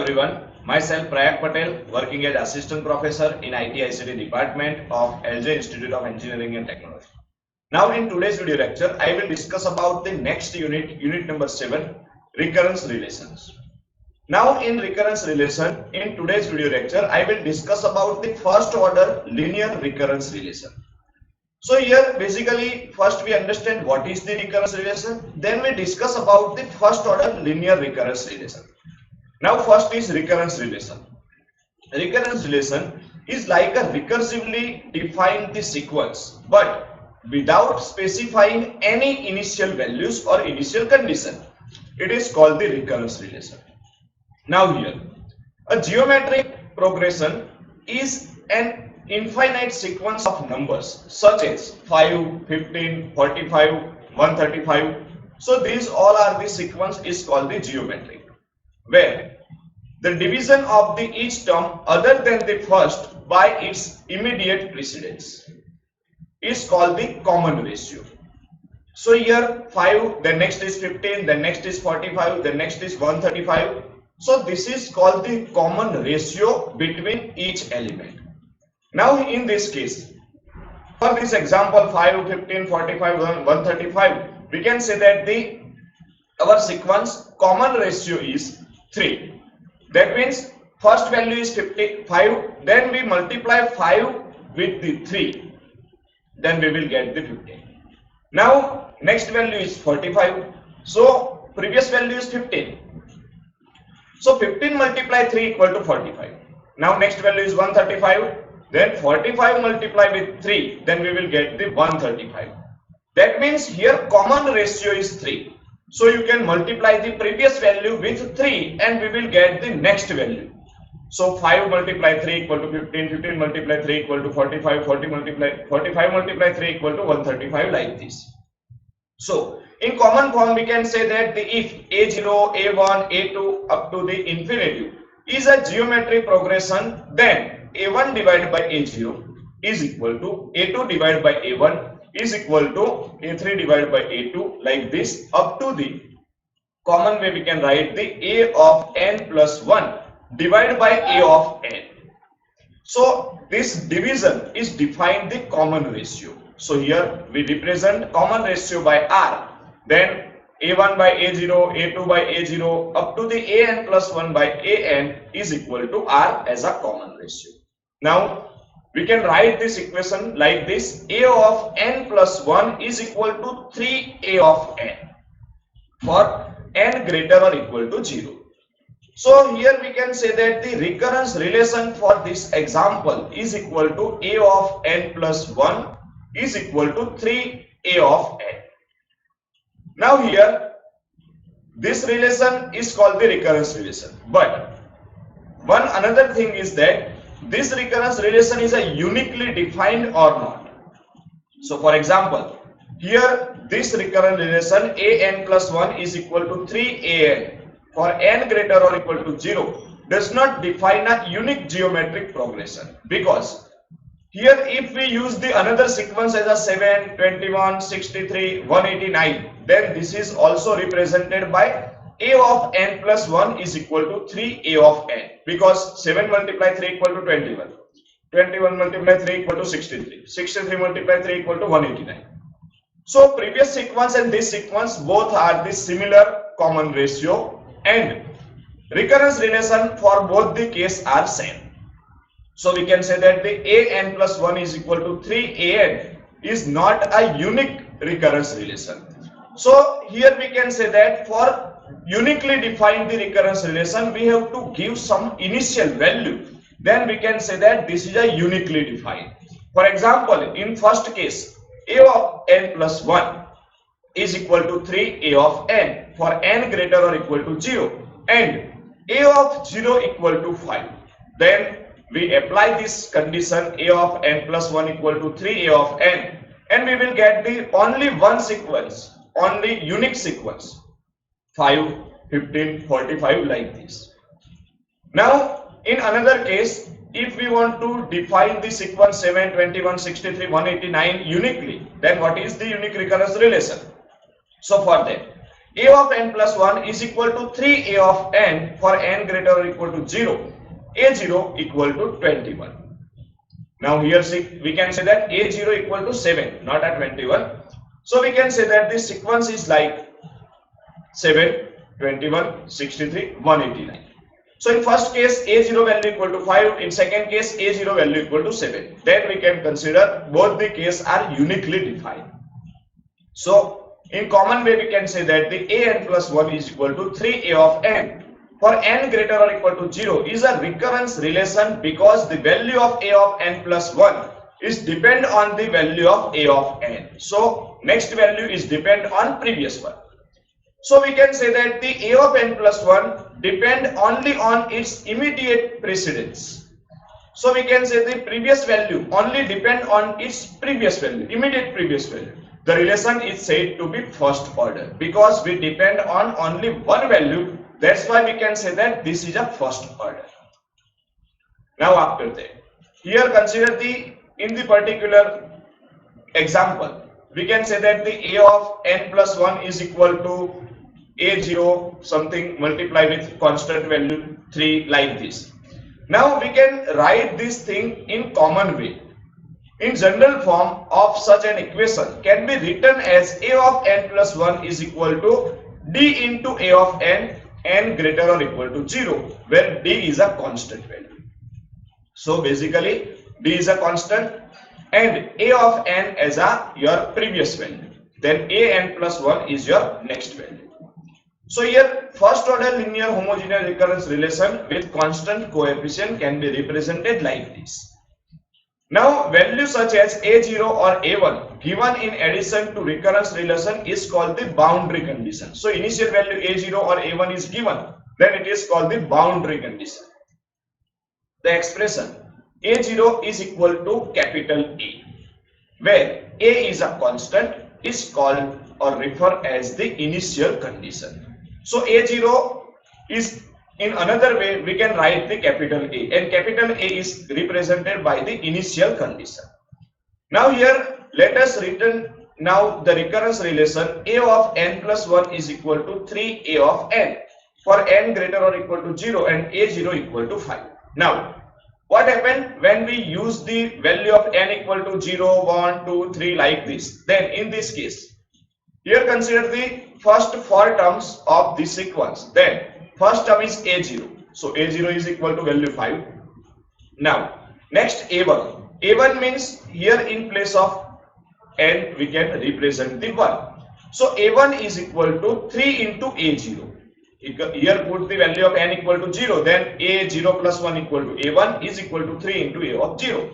everyone. Myself Prayak Patel, working as Assistant Professor in IT/ICT Department of LJ Institute of Engineering and Technology. Now in today's video lecture, I will discuss about the next unit number 7, recurrence relations. Now in recurrence relation, in today's video lecture, I will discuss about the first order linear recurrence relation. So here basically first we understand what is the recurrence relation, then we discuss about the first order linear recurrence relation. Now first is recurrence relation. Recurrence relation is like a recursively defined the sequence but without specifying any initial values or initial condition. It is called the recurrence relation. Now here a geometric progression is an infinite sequence of numbers such as 5, 15, 45, 135. So these all are the sequence is called the geometric, where the division of the each term other than the first by its immediate precedence is called the common ratio. So here 5, then next is 15, then next is 45, then next is 135. So this is called the common ratio between each element. Now in this case, for this example 5, 15, 45, 135, we can say that our sequence common ratio is 3. That means first value is 55, then we multiply 5 with the 3, then we will get the 15. Now next value is 45, so previous value is 15. So 15 multiply 3 equal to 45. Now next value is 135. Then 45 multiply with 3, then we will get the 135. That means here common ratio is 3. So you can multiply the previous value with 3 and we will get the next value. So 5 multiply 3 equal to 15, 15 multiply 3 equal to 45, 45 multiply 3 equal to 135, like this. So in common form we can say that if A0, A1, A2 up to the infinity is a geometric progression, then A1 divided by A0 is equal to A2 divided by A1 is equal to A3 divided by A2, like this, up to the common way we can write the A of n plus 1 divided by A of n. So this division is defined the common ratio. So here we represent common ratio by R, then A1 by A0, A2 by A0 up to the An plus 1 by An is equal to R as a common ratio. Now we can write this equation like this: A of n plus 1 is equal to 3A of n for n greater or equal to 0. So here we can say that the recurrence relation for this example is equal to A of n plus 1 is equal to 3A of n. Now here this relation is called the recurrence relation, but one another thing is that this recurrence relation is a uniquely defined or not. So for example, here this recurrent relation An plus 1 is equal to 3An for n greater or equal to 0 does not define a unique geometric progression, because here if we use the another sequence as a 7, 21, 63, 189, then this is also represented by A of n plus 1 is equal to 3A of n, because 7 multiply 3 equal to 21, 21 multiply 3 equal to 63, 63 multiply 3 equal to 189. So previous sequence and this sequence both are the similar common ratio, and recurrence relation for both the case are same. So we can say that the An plus 1 is equal to 3An is not a unique recurrence relation. So here we can say that for uniquely define the recurrence relation, we have to give some initial value. Then we can say that this is a uniquely defined. For example, in first case, A of n plus 1 is equal to 3A of n for n greater or equal to 0 and A of 0 equal to 5. Then we apply this condition A of n plus 1 equal to 3A of n, and we will get the only one sequence, only unique sequence, 5, 15, 45, like this. Now in another case, if we want to define the sequence 7, 21, 63, 189 uniquely, then what is the unique recurrence relation? So for that, a of n plus 1 is equal to 3a of n for n greater or equal to 0, a0 equal to 21. Now here we can say that a0 equal to 7, not at 21. So we can say that this sequence is like 7, 21, 63, 189. So in first case a0 value equal to 5, in second case a0 value equal to 7. Then we can consider both the cases are uniquely defined. So in common way we can say that the an plus 1 is equal to 3a of n for n greater or equal to 0 is a recurrence relation because the value of a of n plus 1 is depend on the value of a of n. So next value is depend on previous one. So we can say that the a of n plus 1 depend only on its immediate precedence. So we can say the previous value only depend on its previous value, immediate previous value. The relation is said to be first order because we depend on only one value. That's why we can say that this is a first order. Now after that, here consider in the particular example, we can say that the a of n plus 1 is equal to a0 something multiply with constant value 3 like this. Now we can write this thing in common way. In general form of such an equation can be written as a of n plus 1 is equal to d into a of n greater or equal to 0, where d is a constant value. So basically d is a constant and a of n as your previous value. Then a n plus 1 is your next value. So here first order linear homogeneous recurrence relation with constant coefficient can be represented like this. Now values such as a0 or a1 given in addition to recurrence relation is called the boundary condition. So initial value a0 or a1 is given, then it is called the boundary condition. The expression a0 is equal to capital A, where a is a constant, is called or referred as the initial condition. So a0 is, in another way we can write the capital A, and capital A is represented by the initial condition. Now here let us written now the recurrence relation a of n plus 1 is equal to 3a of n for n greater or equal to 0 and a0 equal to 5. Now what happened when we use the value of n equal to 0, 1, 2, 3 like this? Then in this case, here consider the first 4 terms of this sequence. Then first term is a0. So a0 is equal to value 5. Now next a1. A1 means here in place of n we can represent the 1. So a1 is equal to 3 into a0. Here put the value of n equal to 0, then a0 plus 1 equal to a1 is equal to 3 into a of 0.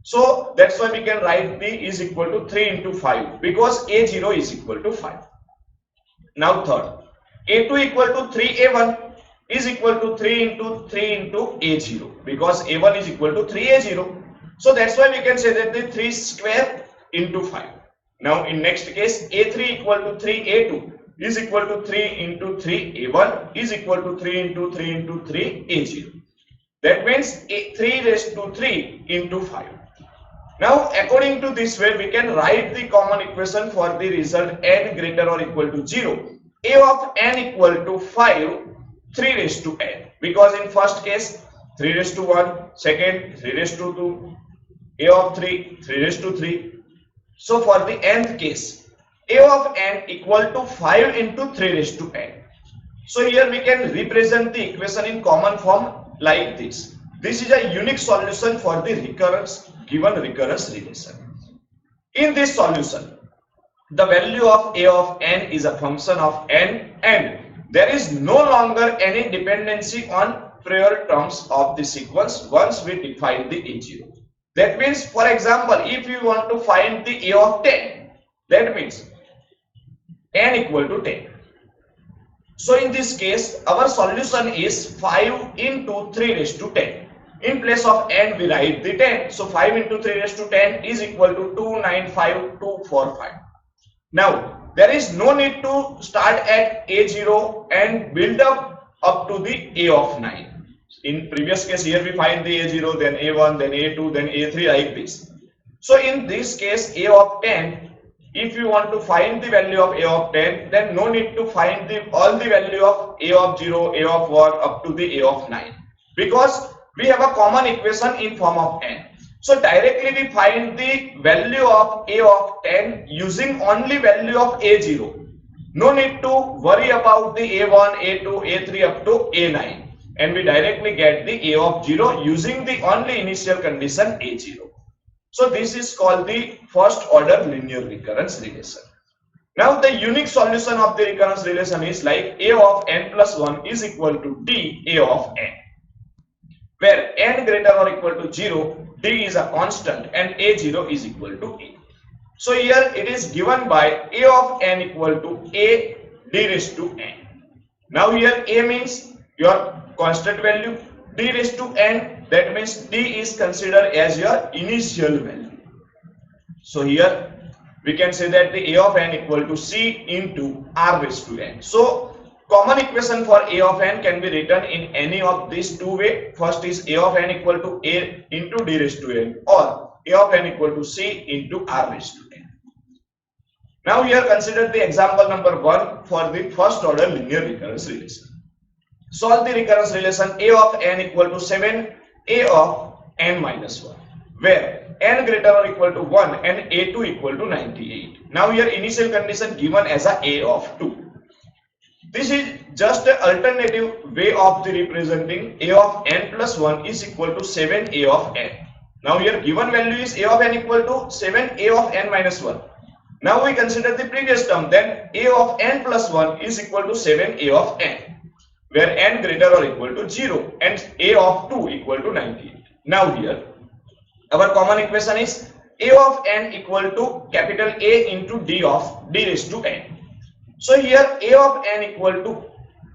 So that's why we can write b is equal to 3 into 5 because a0 is equal to 5. Now third, a2 equal to 3a1 is equal to 3 into a0 because a1 is equal to 3a0. So that's why we can say that the 3 square into 5. Now in next case a3 equal to 3a2 is equal to 3 into 3a1 is equal to 3 into 3a0. That means 3 raised to 3 into 5. Now according to this way we can write the common equation for the result n greater or equal to 0. A of n equal to 5, 3 raised to n, because in first case 3 raised to 1, second 3 raised to 2, a of 3, 3 raised to 3. So for the nth case, a of n equal to 5 into 3 raised to n. So here we can represent the equation in common form like this. This is a unique solution for the recurrence given recurrence relation. In this solution, the value of a of n is a function of n and there is no longer any dependency on prior terms of the sequence once we define the a0. That means, for example, if you want to find the a of 10, that means n equal to 10. So in this case, our solution is 5 into 3 raised to 10. In place of n, we write the 10. So 5 into 3 raised to 10 is equal to 295,245. Now, there is no need to start at a0 and build up to the a of 9. In previous case, here we find the a0, then a1, then a2, then a3 like this. So in this case, a of 10, if you want to find the value of a of 10, then no need to find all the value of a of 0, a of 1 up to the a of 9, because we have a common equation in form of n. So directly we find the value of a of 10 using only value of a0. No need to worry about the a1, a2, a3 up to a9, and we directly get the a of 0 using the only initial condition a0. So this is called the first order linear recurrence relation. Now the unique solution of the recurrence relation is like a of n plus 1 is equal to d a of n, where n greater or equal to 0, d is a constant and a0 is equal to a. So here it is given by a of n equal to a d raised to n. Now here a means your constant value, d raised to n, that means d is considered as your initial value. So here we can say that the a of n equal to c into r raised to n. So common equation for a of n can be written in any of these two ways. First is a of n equal to a into d raised to n, or a of n equal to c into r raised to n. Now here consider the example number 1 for the first order linear recurrence relation. Solve the recurrence relation a of n equal to 7, a of n minus 1, where n greater or equal to 1 and a2 equal to 98. Now here initial condition given as a of 2. This is just an alternative way of the representing a of n plus 1 is equal to 7 a of n. Now here given value is a of n equal to 7 a of n minus 1. Now we consider the previous term, then a of n plus 1 is equal to 7 a of n, where n greater or equal to 0 and a of 2 equal to 98. Now here our common equation is a of n equal to capital A into d of d raised to n. So here a of n equal to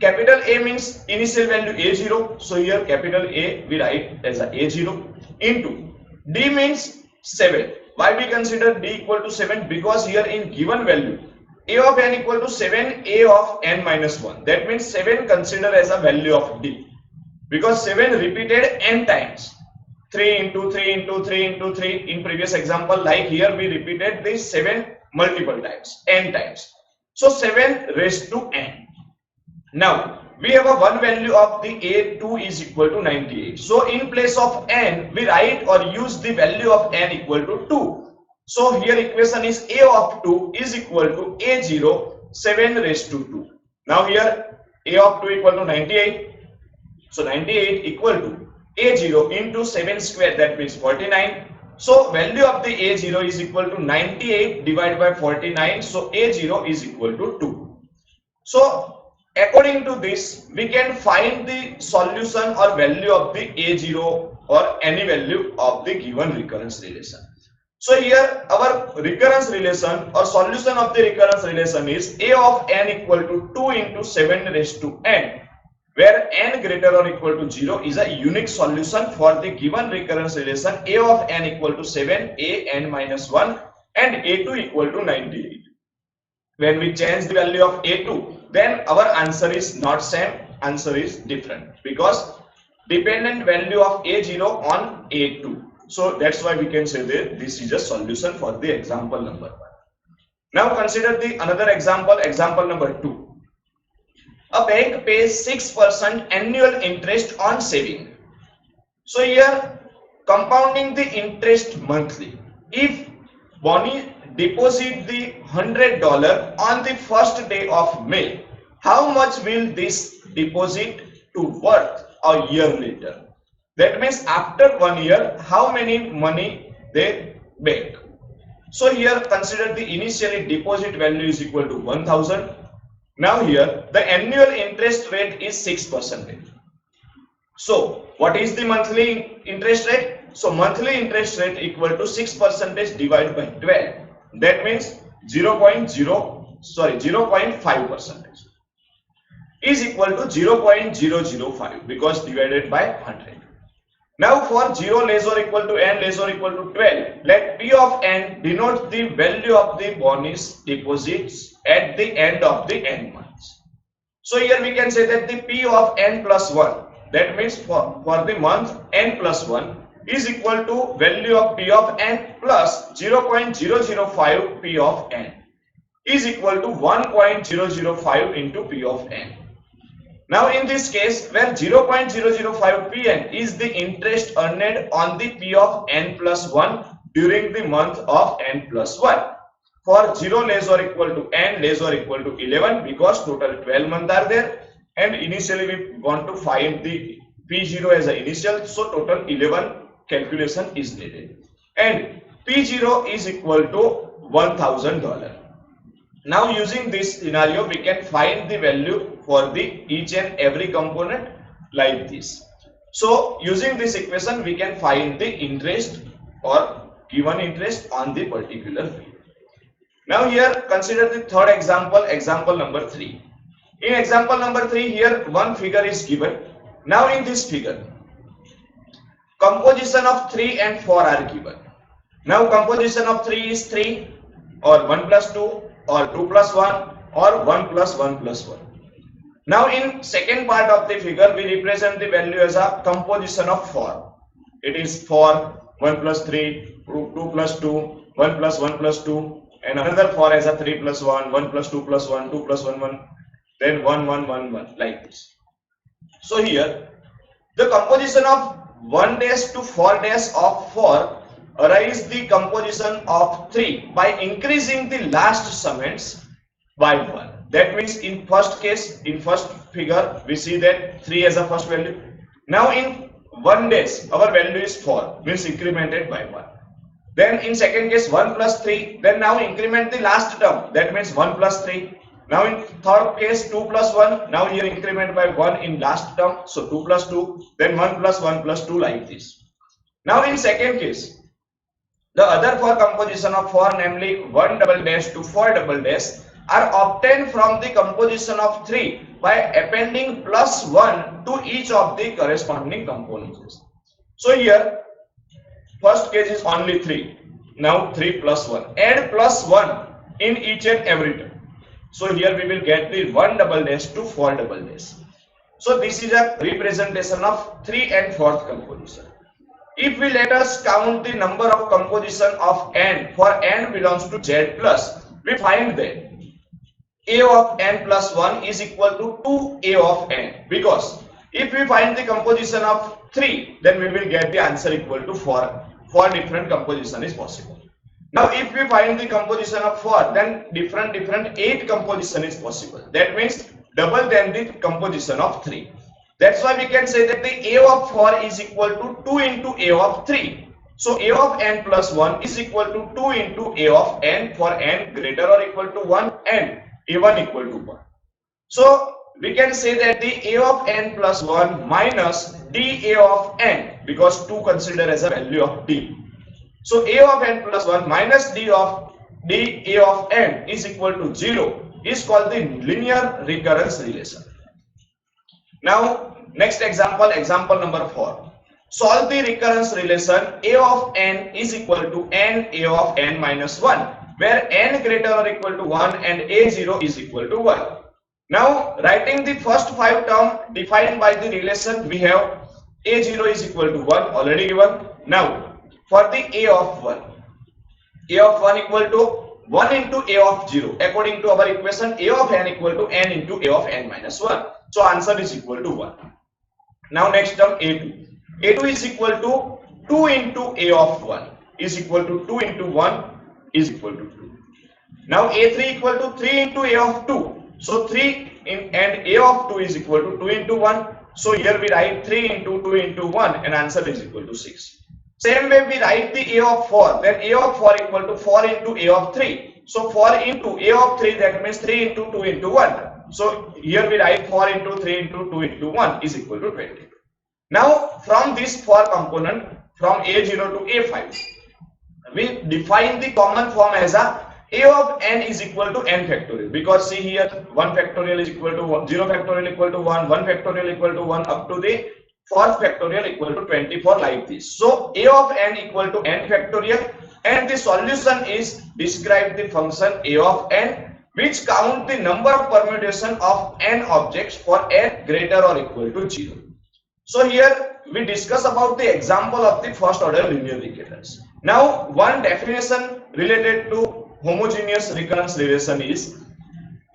capital A means initial value a0. So here capital A we write as a a0 into d means 7. Why we consider d equal to 7? Because here in given value a of n equal to 7 a of n minus 1. That means 7 considered as a value of d, because 7 repeated n times. 3 into 3 into 3 into 3 in previous example, like here we repeated this 7 multiple times, n times. So 7 raised to n. Now we have a one value of the a2 is equal to 98. So in place of n we write or use the value of n equal to 2. So here equation is a of 2 is equal to a0 7 raised to 2. Now here a of 2 equal to 98. So 98 equal to a0 into 7 square, that means 49. So value of the a0 is equal to 98 divided by 49. So a0 is equal to 2. So according to this we can find the solution or value of the a0 or any value of the given recurrence relation. So here our recurrence relation or solution of the recurrence relation is a of n equal to 2 into 7 raised to n, where n greater or equal to 0 is a unique solution for the given recurrence relation a of n equal to 7 a n minus 1 and a2 equal to 98. When we change the value of a2, then our answer is not same, answer is different, because dependent value of a0 on a2. So that's why we can say that this is a solution for the example number 1. Now consider the another example, example number 2. A bank pays 6% annual interest on saving. So here compounding the interest monthly. If Bonnie deposit the $100 on the first day of May, how much will this deposit to worth a year later? That means after 1 year, how many money they make. So here consider the initially deposit value is equal to 1000. Now here the annual interest rate is 6%. So what is the monthly interest rate? So monthly interest rate equal to 6% divided by 12. That means 0.5% is equal to 0.005 because divided by 100. Now for 0 less or equal to n less or equal to 12, let P of n denote the value of the bonus deposits at the end of the n months. So here we can say that the P of n plus 1, that means for the month n plus 1, is equal to value of P of n plus 0.005 P of n is equal to 1.005 into P of n. Now in this case, where 0.005 Pn is the interest earned on the P of n plus 1 during the month of n plus 1. For 0 less or equal to n less or equal to 11, because total 12 months are there, and initially we want to find the P0 as an initial, so total 11 calculation is needed, and P0 is equal to $1,000. Now using this scenario, we can find the value for the each and every component like this. So using this equation, we can find the interest or given interest on the particular period. Now here consider the third example, example number 3. In example number 3, here one figure is given. Now in this figure, composition of 3 and 4 are given. Now composition of 3 is 3 or 1 plus 2 or 2 plus 1 or 1 plus 1 plus 1. Now in second part of the figure, we represent the value as a composition of 4. It is 4, 1 plus 3, 2 plus 2, 1 plus 1 plus 2, and another 4 as a 3 plus 1, 1 plus 2 plus 1, 2 plus 1, 1, then 1, 1, 1, 1, like this. So here, the composition of 1 dash to 4 dash of 4 arise the composition of 3 by increasing the last summons by 1. That means in first case, in first figure, we see that 3 as a first value. Now in 1 dash, our value is 4, means incremented by 1. Then in second case 1 plus 3, then now increment the last term, that means 1 plus 3. Now in third case 2 plus 1, now here increment by 1 in last term, so 2 plus 2, then 1 plus 2, like this. Now in second case, the other 4 composition of 4, namely 1 double dash to 4 double dash, are obtained from the composition of 3 by appending plus 1 to each of the corresponding components. So here first case is only 3. Now 3 plus 1. Add plus 1 in each and every term. So here we will get the 1 double dash to 4 double dash. So this is a representation of 3 and 4th composition. If we let us count the number of composition of n for n belongs to z plus, we find that a of n plus 1 is equal to 2a of n, because if we find the composition of 3, then we will get the answer equal to 4. 4 different composition is possible. Now if we find the composition of 4, then different 8 composition is possible. That means double than the composition of 3. That's why we can say that the a of 4 is equal to 2 into a of 3. So a of n plus 1 is equal to 2 into a of n for n greater or equal to 1 and a1 equal to 1. So we can say that the a of n plus 1 minus dA of n, because 2 consider as a value of d. So a of n plus 1 minus dA of n is equal to 0 is called the linear recurrence relation. Now next example, example number 4. Solve the recurrence relation a of n is equal to n a of n minus 1, where n greater or equal to 1 and a0 is equal to 1. Now writing the first 5 term defined by the relation, we have a0 is equal to 1 already given. Now for the a of 1 equal to 1 into a of 0, according to our equation a of n equal to n into a of n minus 1. So answer is equal to 1. Now next term a2 is equal to 2 into a of 1 is equal to 2 into 1 is equal to 2. Now a3 equal to 3 into a of 2. So 3 and a of 2 is equal to 2 into 1. So here we write 3 into 2 into 1 and answer is equal to 6. Same way we write the a of 4. Then a of 4 equal to 4 into a of 3. So 4 into a of 3, that means 3 into 2 into 1. So here we write 4 into 3 into 2 into 1 is equal to 20. Now from this 4 component, from a0 to a5, we define the common form as a of n is equal to n factorial, because see here 1 factorial is equal to 1, 0 factorial equal to 1, 1 factorial equal to 1 up to the 4th factorial equal to 24, like this. So a of n equal to n factorial, and the solution is describe the function a of n, which count the number of permutation of n objects for n greater or equal to 0. So here we discuss about the example of the first order linear recurrence. Now one definition related to homogeneous recurrence relation is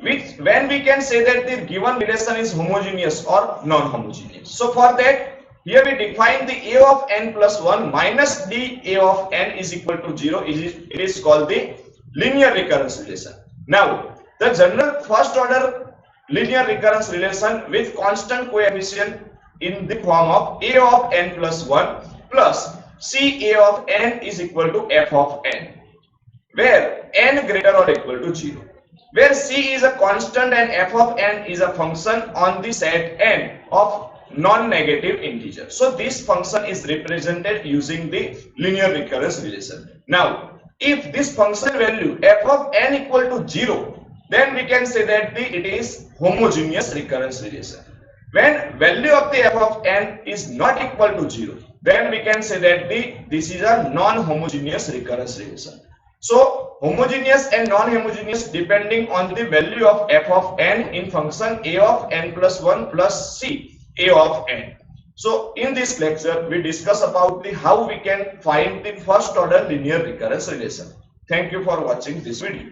which when we can say that the given relation is homogeneous or non-homogeneous. So for that here we define the a of n plus 1 minus the a of n is equal to 0. It is called the linear recurrence relation. Now the general first order linear recurrence relation with constant coefficient in the form of a of n plus 1 plus c a of n is equal to f of n, where n greater or equal to 0, where c is a constant and f of n is a function on the set n of non-negative integer. So this function is represented using the linear recurrence relation. Now if this function value f of n equal to 0, then we can say that it is homogeneous recurrence relation. When value of the f of n is not equal to 0, then we can say that this is a non-homogeneous recurrence relation. So homogeneous and non-homogeneous depending on the value of f of n in function a of n plus 1 plus c a of n. So in this lecture we discuss about the how we can find the first order linear recurrence relation. Thank you for watching this video.